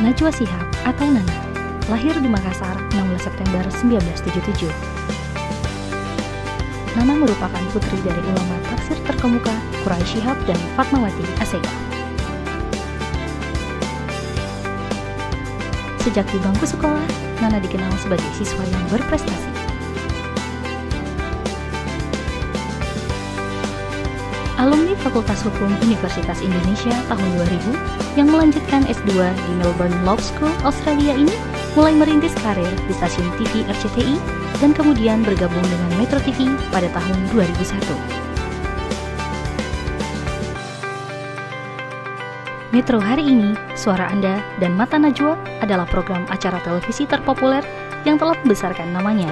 Najwa Shihab atau Nana, lahir di Makassar 16 September 1977. Nana merupakan putri dari ulama tafsir terkemuka Quraish Shihab dan Fatmawati Assegaf. Sejak di bangku sekolah, Nana dikenal sebagai siswa yang berprestasi. Alumni Fakultas Hukum Universitas Indonesia tahun 2000 yang melanjutkan S2 di Melbourne Law School, Australia ini mulai merintis karir di stasiun TV RCTI dan kemudian bergabung dengan Metro TV pada tahun 2001. Metro Hari Ini, Suara Anda, dan Mata Najwa adalah program acara televisi terpopuler yang telah membesarkan namanya.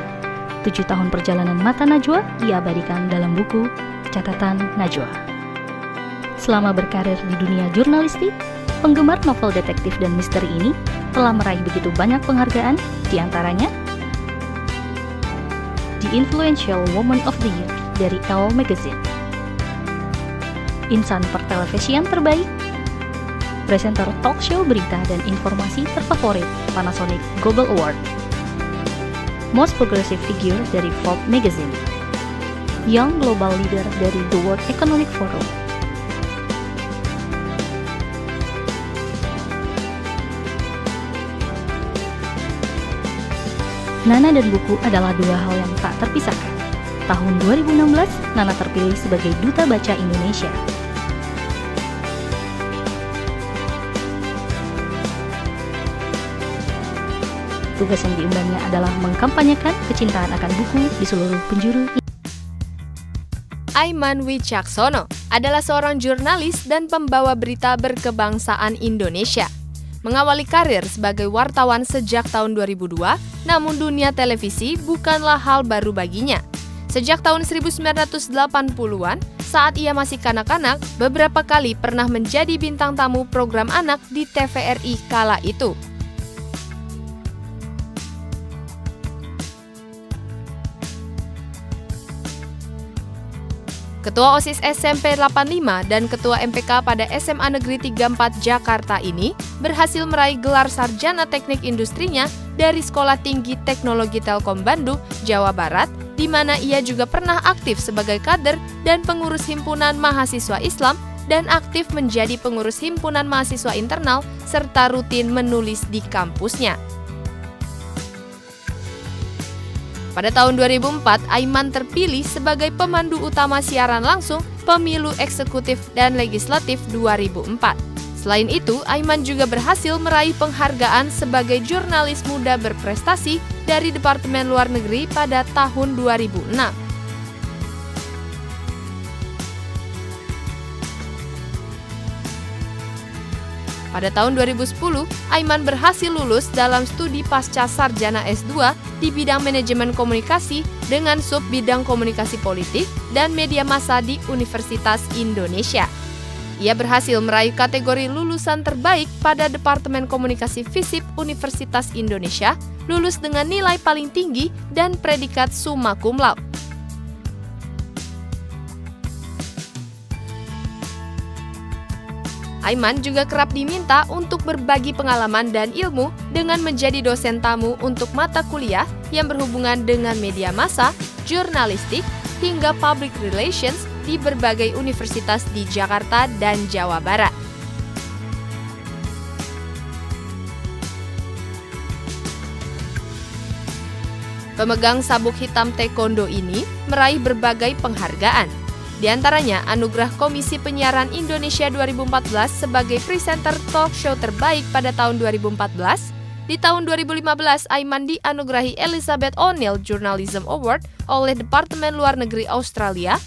7 tahun perjalanan Mata Najwa diabadikan dalam buku Catatan Najwa. Selama berkarir di dunia jurnalistik, penggemar novel detektif dan misteri ini telah meraih begitu banyak penghargaan, diantaranya The Influential Woman of the Year dari Elle Magazine, Insan Pertelevisian Terbaik, presenter talk show berita dan informasi terfavorit Panasonic Global Award, Most Progressive Figure dari Forbes Magazine, Young Global Leader dari The World Economic Forum. Nana dan buku adalah dua hal yang tak terpisahkan. Tahun 2016, Nana terpilih sebagai Duta Baca Indonesia. Tugas yang diembannya adalah mengkampanyekan kecintaan akan buku di seluruh penjuru. Aiman Wicaksono adalah seorang jurnalis dan pembawa berita berkebangsaan Indonesia. Mengawali karir sebagai wartawan sejak tahun 2002, namun dunia televisi bukanlah hal baru baginya. Sejak tahun 1980-an, saat ia masih kanak-kanak, beberapa kali pernah menjadi bintang tamu program anak di TVRI kala itu. Ketua OSIS SMP 85 dan Ketua MPK pada SMA Negeri 34 Jakarta ini berhasil meraih gelar sarjana teknik industrinya dari Sekolah Tinggi Teknologi Telkom Bandung, Jawa Barat, di mana ia juga pernah aktif sebagai kader dan pengurus himpunan mahasiswa Islam dan aktif menjadi pengurus himpunan mahasiswa internal serta rutin menulis di kampusnya. Pada tahun 2004, Aiman terpilih sebagai pemandu utama siaran langsung Pemilu Eksekutif dan Legislatif 2004. Selain itu, Aiman juga berhasil meraih penghargaan sebagai jurnalis muda berprestasi dari Departemen Luar Negeri pada tahun 2006. Pada tahun 2010, Aiman berhasil lulus dalam studi pasca sarjana S2 di bidang manajemen komunikasi dengan sub bidang komunikasi politik dan media massa di Universitas Indonesia. Ia berhasil meraih kategori lulusan terbaik pada Departemen Komunikasi FISIP Universitas Indonesia, lulus dengan nilai paling tinggi dan predikat summa cum laude. Aiman juga kerap diminta untuk berbagi pengalaman dan ilmu dengan menjadi dosen tamu untuk mata kuliah yang berhubungan dengan media massa, jurnalistik, hingga public relations di berbagai universitas di Jakarta dan Jawa Barat. Pemegang sabuk hitam taekwondo ini meraih berbagai penghargaan. Di antaranya Anugerah Komisi Penyiaran Indonesia 2014 sebagai presenter talk show terbaik pada tahun 2014. Di tahun 2015, Aiman dianugerahi Elizabeth O'Neill Journalism Award oleh Departemen Luar Negeri Australia.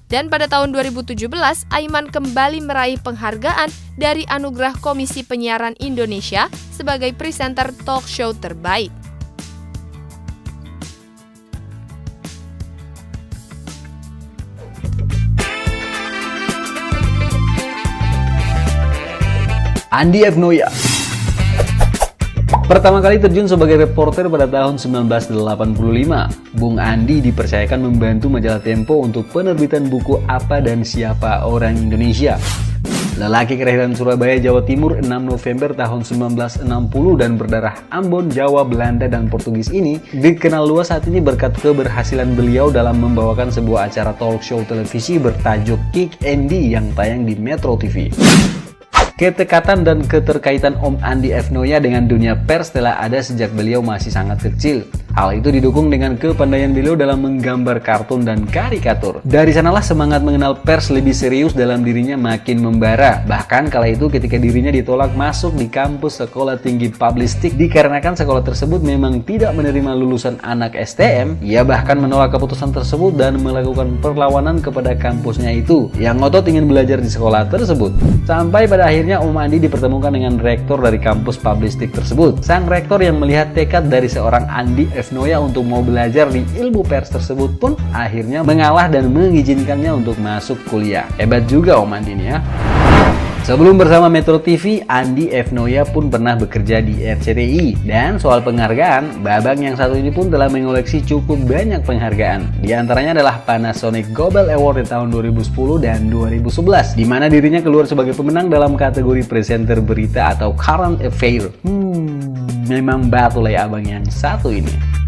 Dan pada tahun 2017, Aiman kembali meraih penghargaan dari Anugerah Komisi Penyiaran Indonesia sebagai presenter talk show terbaik. Andi F. Noya pertama kali terjun sebagai reporter pada tahun 1985. Bung Andi dipercayakan membantu majalah Tempo untuk penerbitan buku Apa dan Siapa Orang Indonesia. Lelaki kelahiran Surabaya, Jawa Timur 6 November tahun 1960 dan berdarah Ambon, Jawa, Belanda, dan Portugis ini dikenal luas saat ini berkat keberhasilan beliau dalam membawakan sebuah acara talk show televisi bertajuk Kick Andy yang tayang di Metro TV. Kedekatan dan keterkaitan Om Andi F. Noya dengan dunia pers telah ada sejak beliau masih sangat kecil. Hal itu didukung dengan kepandaian beliau dalam menggambar kartun dan karikatur. Dari sanalah semangat mengenal pers lebih serius dalam dirinya makin membara. Bahkan kala itu ketika dirinya ditolak masuk di kampus Sekolah Tinggi Publistik dikarenakan sekolah tersebut memang tidak menerima lulusan anak STM, ia bahkan menolak keputusan tersebut dan melakukan perlawanan kepada kampusnya itu yang ngotot ingin belajar di sekolah tersebut. Sampai pada akhirnya Om Andi dipertemukan dengan rektor dari kampus Publistik tersebut. Sang rektor yang melihat tekad dari seorang Andi F. Noya untuk mau belajar di ilmu pers tersebut pun akhirnya mengalah dan mengizinkannya untuk masuk kuliah. Hebat juga Om Andi ini ya. Sebelum bersama Metro TV, Andi F. Noya pun pernah bekerja di RCTI. Dan soal penghargaan, Babang yang satu ini pun telah mengoleksi cukup banyak penghargaan. Di antaranya adalah Panasonic Gobel Award di tahun 2010 dan 2011, di mana dirinya keluar sebagai pemenang dalam kategori presenter berita atau current affair. Memang batu lah ya abang yang satu ini.